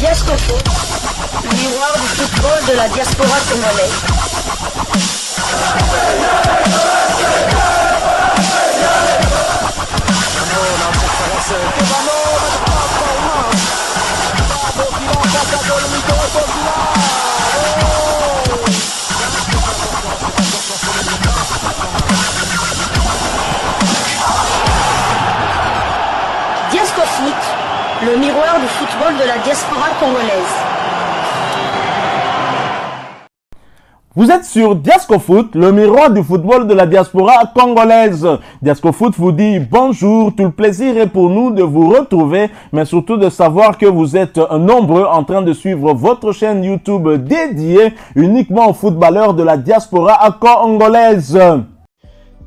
Diascofoot, le miroir du football de la diaspora congolaise. Diascofoot, le miroir du football de la diaspora congolaise. Vous êtes sur Diascofoot, le miroir du football de la diaspora congolaise. Diascofoot vous dit bonjour, tout le plaisir est pour nous de vous retrouver, mais surtout de savoir que vous êtes nombreux en train de suivre votre chaîne YouTube dédiée uniquement aux footballeurs de la diaspora congolaise.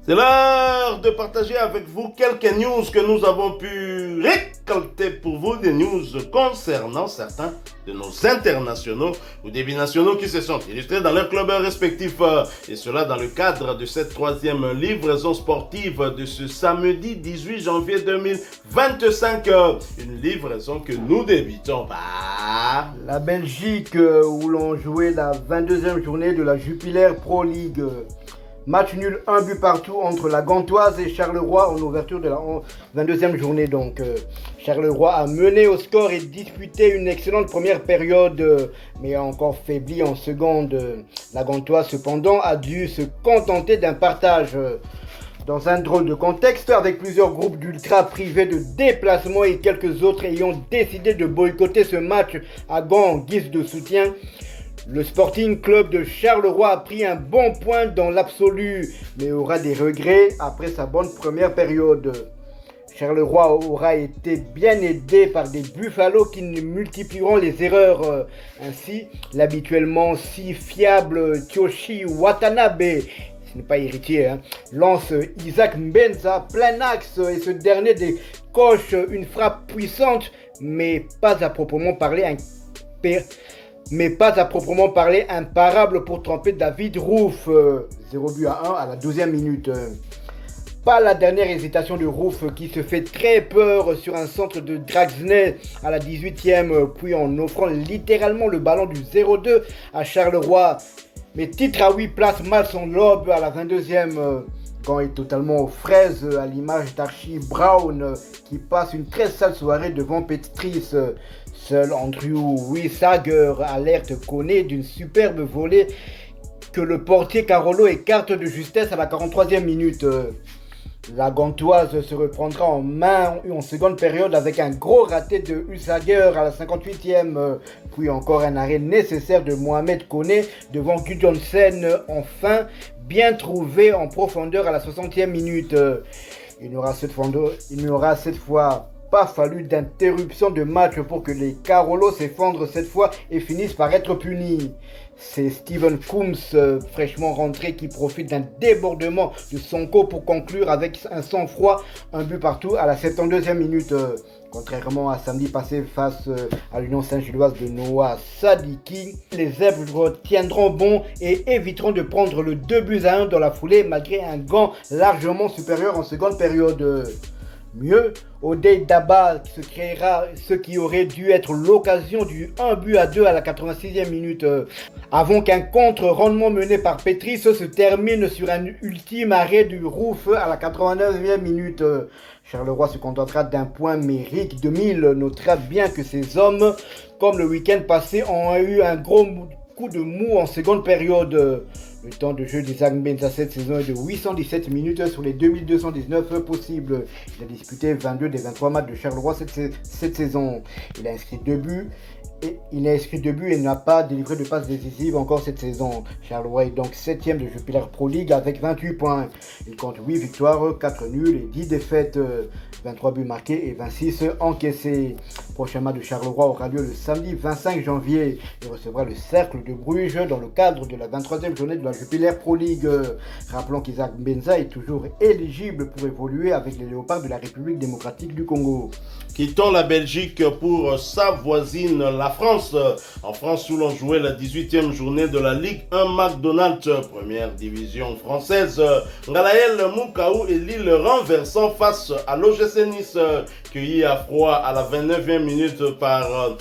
C'est l'heure de partager avec vous quelques news que nous avons pu récolter pour vous, des news concernant certains de nos internationaux ou des binationaux qui se sont illustrés dans leurs clubs respectifs. Et cela dans le cadre de cette troisième livraison sportive de ce samedi 18 janvier 2025. Une livraison que nous débutons par la Belgique où l'on jouait la 22e journée de la Jupiler Pro League. Match nul, 1 but partout entre la Gantoise et Charleroi en ouverture de la 22e journée. Donc Charleroi a mené au score et disputé une excellente première période, mais a encore faibli en seconde. La Gantoise cependant a dû se contenter d'un partage. Dans un drôle de contexte, avec plusieurs groupes d'ultras privés de déplacement et quelques autres ayant décidé de boycotter ce match à Gand en guise de soutien, le Sporting Club de Charleroi a pris un bon point dans l'absolu, mais aura des regrets après sa bonne première période. Charleroi aura été bien aidé par des Buffalo qui multiplieront les erreurs. Ainsi, l'habituellement si fiable Tyoshi Watanabe, ce n'est pas héritier, lance Isaac Mbenza plein axe et ce dernier décoche une frappe puissante, mais pas à proprement parler imparable pour tromper David Roof. 0 but à 1 à la 12e minute. Pas la dernière hésitation de Roof qui se fait très peur sur un centre de Draxler à la 18e, puis en offrant littéralement le ballon du 0-2 à Charleroi. Mais Titraoui place mal son lob à la 22e. Quand est totalement aux fraises à l'image d'Archie Brown qui passe une très sale soirée devant Petris. Seul Andrew Wissager alerte Koné d'une superbe volée que le portier Carolo écarte de justesse à la 43e minute. La Gantoise se reprendra en main en seconde période avec un gros raté de Wissager à la 58e, puis encore un arrêt nécessaire de Mohamed Koné devant Gudjonsen, enfin bien trouvé en profondeur à la 60e minute. Il n'y aura cette fois pas fallu d'interruption de match pour que les Carolos s'effondrent cette fois et finissent par être punis. C'est Steven Coombs, fraîchement rentré, qui profite d'un débordement de Sonko pour conclure avec un sang-froid, un but partout à la 72e minute. Contrairement à samedi passé face à l'Union Saint-Gilloise de Noah Sadiki, les Zèbres tiendront bon et éviteront de prendre le 2 buts à 1 dans la foulée malgré un gant largement supérieur en seconde période. Mieux, Odey Daba se créera ce qui aurait dû être l'occasion du 1 but à 2 à la 86e minute. Avant qu'un contre-rendement mené par Petris se termine sur un ultime arrêt du Roof à la 89e minute. Charleroi se contentera d'un point, mais Rick 2000 notera bien que ces hommes, comme le week-end passé, ont eu un gros coup de mou en seconde période. Le temps de jeu d'Isaac Mbenza cette saison est de 817 minutes sur les 2219 possibles. Il a disputé 22 des 23 matchs de Charleroi cette saison. Il a inscrit 2 buts et n'a pas délivré de passe décisive encore cette saison. Charleroi est donc 7ème de Jupiler Pro League avec 28 points. Il compte 8 victoires, 4 nuls et 10 défaites, 23 buts marqués et 26 encaissés. Prochain match de Charleroi aura lieu le samedi 25 janvier. Il recevra le Cercle de Bruges dans le cadre de la 23e journée de la Jupiler Pro League. Rappelons qu'Isaac Mbenza est toujours éligible pour évoluer avec les Léopards de la République démocratique du Congo. Quittons la Belgique pour sa voisine, la France. En France, où l'on jouait la 18e journée de la Ligue 1 McDonald's, première division française. Ngalael Mukaou et Lille renversant face à l'OGC Nice, cueilli à froid à la 29e minute par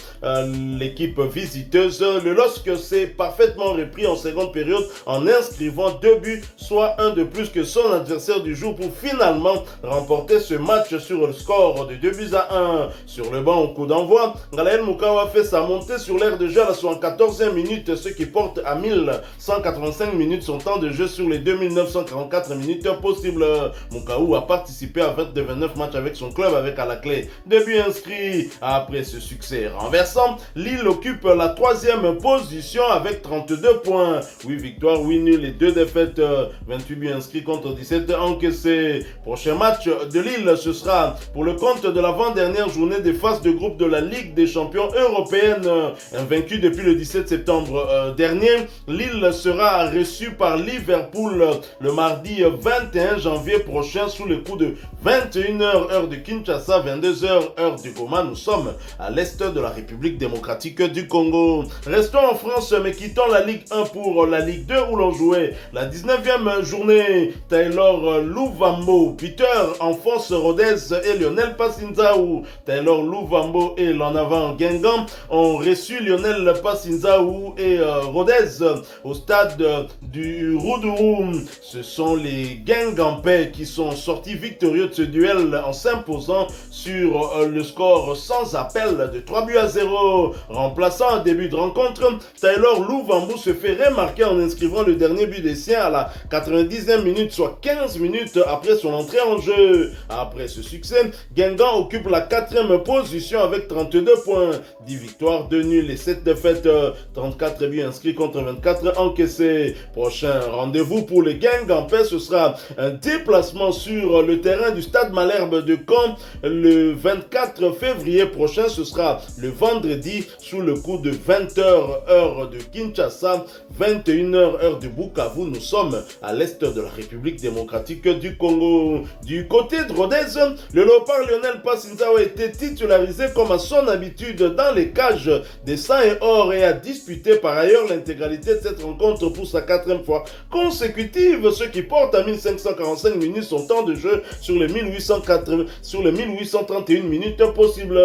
l'équipe visiteuse. Le LOSC s'est parfaitement repris en seconde période en inscrivant 2 buts, soit un de plus que son adversaire du jour, pour finalement remporter ce match sur le score de 2-1. Sur le banc au coup d'envoi, Ngalael Mukaou a fait sa montée sur l'aire de jeu à la 74e minute, ce qui porte à 1185 minutes son temps de jeu sur les 2944 minutes possibles. Mukaou a participé à 29 matchs avec son club, avec à la clé 2 buts inscrits. Après ce succès renversant, Lille occupe la 3e position avec 32 points. 8 victoires, 8 nuls et 2 défaites. 28 buts inscrits contre 17 encaissés. Prochain match de Lille, ce sera pour le compte de l'avant-dernière journée des phases de groupe de la Ligue des champions européenne. Invaincu depuis le 17 septembre dernier, Lille sera reçu par Liverpool le mardi 21 janvier prochain sous le coup de 21h heure de Kinshasa, 22h heure du Goma. Nous sommes à l'est de la République démocratique du Congo. Restons en France mais quittons la Ligue 1 pour la Ligue 2 où l'on jouait la 19e journée. Taylor Louvambo, Peter Enfonce Rodez et Lionel Passinzaou. Taylor Louvambo et l'en avant Guingamp ont reçu Lionel Passinzaou et Rodez au stade du Roudourou. Ce sont les Guingampais qui sont sortis victorieux de ce duel en s'imposant sur le score sans appel de 3-0. Remplaçant en début de rencontre, Taylor Louvambo se fait remarquer en inscrivant le dernier but des siens à la 90e minute, soit 15 minutes après son entrée en jeu. Après ce succès, Guingamp occupe la 4e position avec 32 points, 10 victoires, 2 nuls et 7 défaites, 34 buts inscrits contre 24 encaissés. Prochain rendez-vous pour les Guingampais, ce sera un déplacement sur le terrain du Stade Malherbe de Caen le 24 février prochain. Ce sera le vendredi sous le coup de 20h heure de Kinshasa, 21h heure de Bukavu. Nous sommes à l'est de la République démocratique du Congo. Du côté de Rodez, le léopard Lionel Passinzaou a été titularisé comme à son habitude dans les cages des Sang et Or et a disputé par ailleurs l'intégralité de cette rencontre pour sa 4e fois consécutive, ce qui porte à 1545 minutes son temps de jeu sur les 1831 minutes possibles.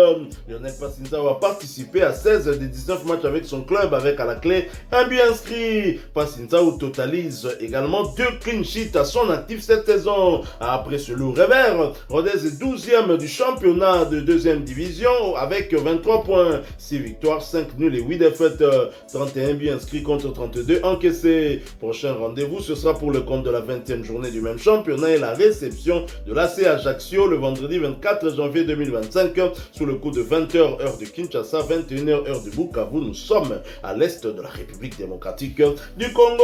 Lionel Passinzaou a participé à 16 des 19 matchs avec son club, avec à la clé un but inscrit. Passinzaou totalise également 2 clean sheets à son actif cette saison. Après ce lourd revers, Rodez est 12e du championnat de 2e division avec 23 points, 6 victoires, 5 nuls et 8 défaites, 31 buts inscrits contre 32 encaissés. Prochain rendez-vous, ce sera pour le compte de la 20e journée du même championnat et la réception de l'AC Ajaccio le vendredi 24 janvier 2025 sous le coup de 20h heure de Kinshasa, 21h heure de Bukavu. Nous sommes à l'est de la République démocratique du Congo.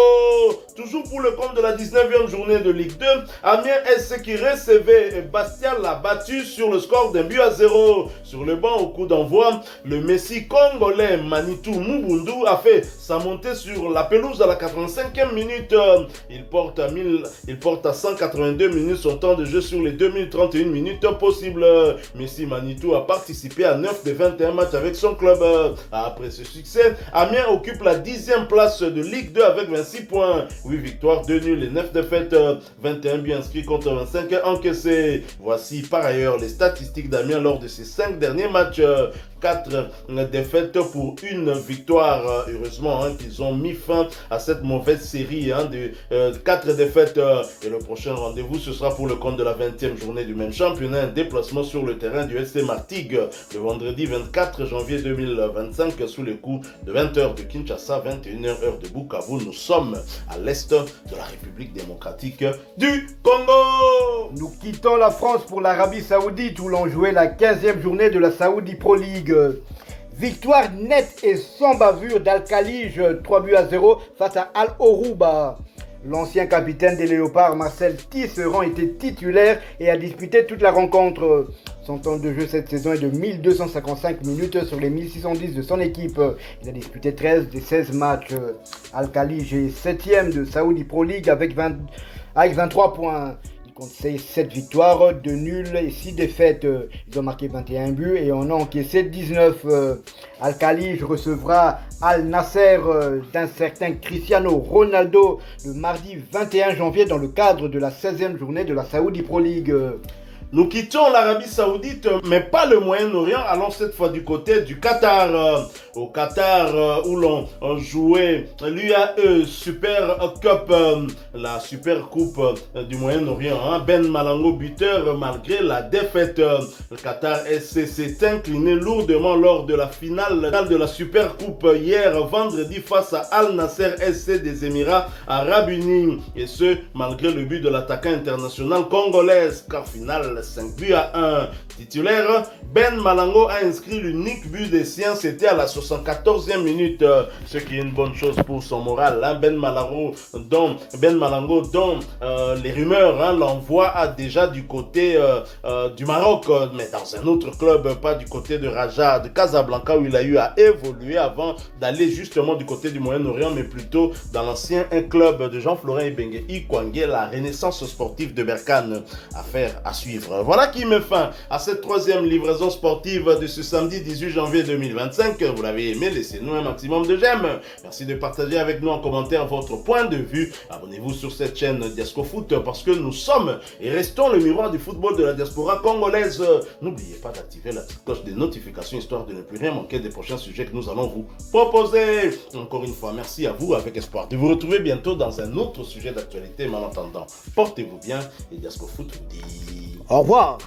Toujours pour le compte de la 19e journée de Ligue 2, Amiens SC qui recevait Bastia l'a battu sur le score d'1-0. Sur le banc au coup d'envoi, le Messi congolais Manitou Mubundu a fait sa montée sur la pelouse à la 85e minute. Il porte à 182 minutes son temps de jeu sur les 2031 minutes possibles. Messi Manitou a participé à 9 des 21 matchs avec son club. Après ce succès, Amiens occupe la 10e place de Ligue 2 avec 26 points, 8 victoires, 2 nuls et 9 défaites, 21 buts inscrits contre 25 encaissés. Voici par ailleurs les statistiques d'Amiens lors de ses 5 derniers matchs. 4 défaites pour 1 victoire. Heureusement qu'ils ont mis fin à cette mauvaise série de 4 défaites. Et le prochain rendez-vous, ce sera pour le compte de la 20e journée du même championnat. Un déplacement sur le terrain du SC Martigues le vendredi 24 janvier 2025 sous les coups de 20h de Kinshasa, 21h heure de Bukavu. Nous sommes à l'est de la République démocratique du Congo. Nous quittons la France pour l'Arabie Saoudite où l'on jouait la 15e journée de la Saudi Pro League. Victoire nette et sans bavure d'Al-Khalij 3-0 face à Al-Orouba. L'ancien capitaine des Léopards, Marcel Tisserand, était titulaire et a disputé toute la rencontre. Son temps de jeu cette saison est de 1255 minutes sur les 1610 de son équipe. Il a disputé 13 des 16 matchs. Al-Khalij est 7e de Saudi Pro League avec 23 points. Il comptent 7 victoires, 2 nuls et 6 défaites. Ils ont marqué 21 buts et on a encaissé 19. Al-Khali recevra Al Nasser d'un certain Cristiano Ronaldo le mardi 21 janvier dans le cadre de la 16e journée de la Saudi Pro League. Nous quittons l'Arabie Saoudite, mais pas le Moyen-Orient. Allons cette fois du côté du Qatar. Au Qatar, où l'on jouait l'UAE Super Cup, la Super Coupe du Moyen-Orient. Ben Malango buteur malgré la défaite. Le Qatar SC s'est incliné lourdement lors de la finale de la Super Coupe hier vendredi face à Al Nasser SC des Émirats Arabes Unis. Et ce, malgré le but de l'attaquant international congolais. Score final 5 buts à 1. Titulaire, Ben Malango a inscrit l'unique but des siens, c'était à la 74e minute, ce qui est une bonne chose pour son moral. Hein. Ben Malango, dont les rumeurs l'envoient déjà du côté du Maroc, mais dans un autre club, pas du côté de Raja de Casablanca où il a eu à évoluer avant d'aller justement du côté du Moyen-Orient, mais plutôt dans l'ancien club de Jean-Florent Ibenge Ikwangé, la renaissance sportive de Berkane. Affaire à suivre. Voilà qui met fin à cette troisième livraison sportive de ce samedi 18 janvier 2025. Vous l'avez aimé, laissez-nous un maximum de j'aime. Merci de partager avec nous en commentaire votre point de vue. Abonnez-vous sur cette chaîne Diasco Foot parce que nous sommes et restons le miroir du football de la diaspora congolaise. N'oubliez pas d'activer la petite cloche des notifications histoire de ne plus rien manquer des prochains sujets que nous allons vous proposer. Encore une fois, merci à vous avec espoir de vous retrouver bientôt dans un autre sujet d'actualité. Mais en attendant, portez-vous bien et Diasco Foot vous dit au revoir.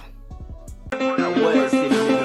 Ah ouais, c'est